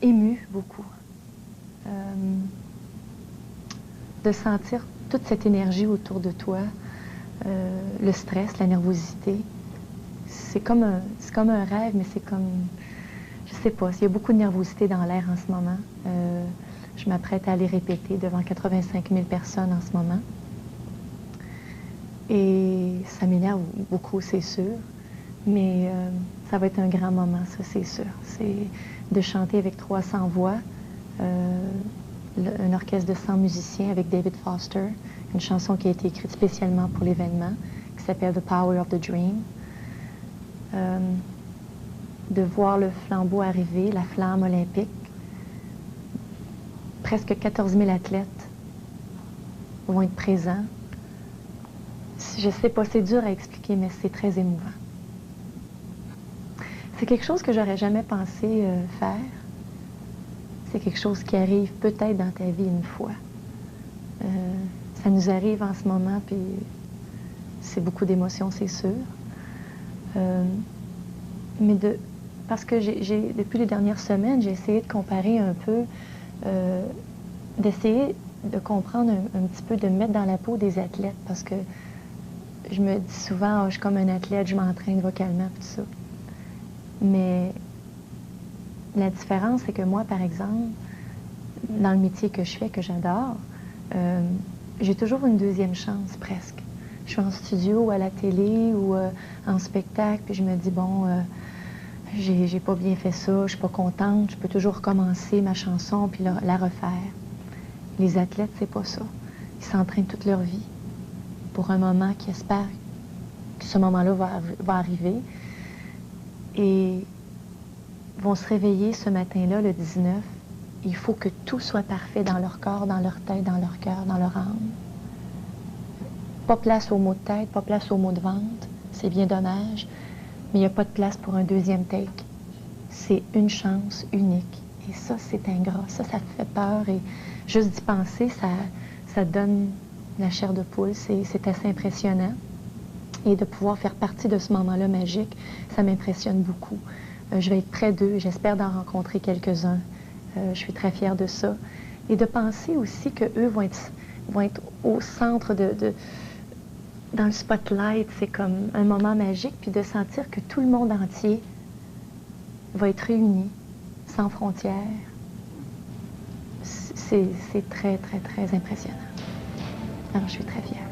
Émue beaucoup. De sentir toute cette énergie autour de toi, le stress, la nervosité. C'est comme un rêve, mais c'est comme, je sais pas, il y a beaucoup de nervosité dans l'air en ce moment. Je m'apprête à aller répéter devant 85 000 personnes en ce moment. Et ça m'énerve beaucoup, c'est sûr. Mais ça va être un grand moment, ça, c'est sûr. C'est de chanter avec 300 voix, un orchestre de 100 musiciens avec David Foster, une chanson qui a été écrite spécialement pour l'événement, qui s'appelle The Power of the Dream. De voir le flambeau arriver, la flamme olympique. Presque 14 000 athlètes vont être présents. Je sais pas, c'est dur à expliquer, mais c'est très émouvant. C'est quelque chose que j'aurais jamais pensé faire. C'est quelque chose qui arrive peut-être dans ta vie une fois. Ça nous arrive en ce moment, puis c'est beaucoup d'émotions, c'est sûr. Mais parce que depuis les dernières semaines, j'ai essayé de comparer un peu, d'essayer de comprendre un petit peu, de me mettre dans la peau des athlètes, parce que je me dis souvent, oh, je suis comme un athlète, je m'entraîne vocalement, tout ça. Mais la différence, c'est que moi, par exemple, dans le métier que je fais, que j'adore, j'ai toujours une deuxième chance, presque. Je suis en studio ou à la télé ou en spectacle, puis je me dis, bon, j'ai pas bien fait ça, je suis pas contente, je peux toujours recommencer ma chanson puis la refaire. Les athlètes, c'est pas ça. Ils s'entraînent toute leur vie pour un moment qui espère que ce moment-là va arriver et vont se réveiller ce matin-là, le 19. Il faut que tout soit parfait dans leur corps, dans leur tête, dans leur cœur, dans leur âme. Pas place aux maux de tête, pas place aux maux de ventre. C'est bien dommage, mais il n'y a pas de place pour un deuxième take. C'est une chance unique. Et ça, c'est ingrat. Ça fait peur. Et juste d'y penser, ça donne la chair de poule. C'est assez impressionnant. Et de pouvoir faire partie de ce moment-là magique, ça m'impressionne beaucoup. Je vais être près d'eux. J'espère d'en rencontrer quelques-uns. Je suis très fière de ça. Et de penser aussi qu'eux vont être au centre dans le spotlight. C'est comme un moment magique. Puis de sentir que tout le monde entier va être réuni, sans frontières. C'est très, très, très impressionnant. Alors, je suis très fière.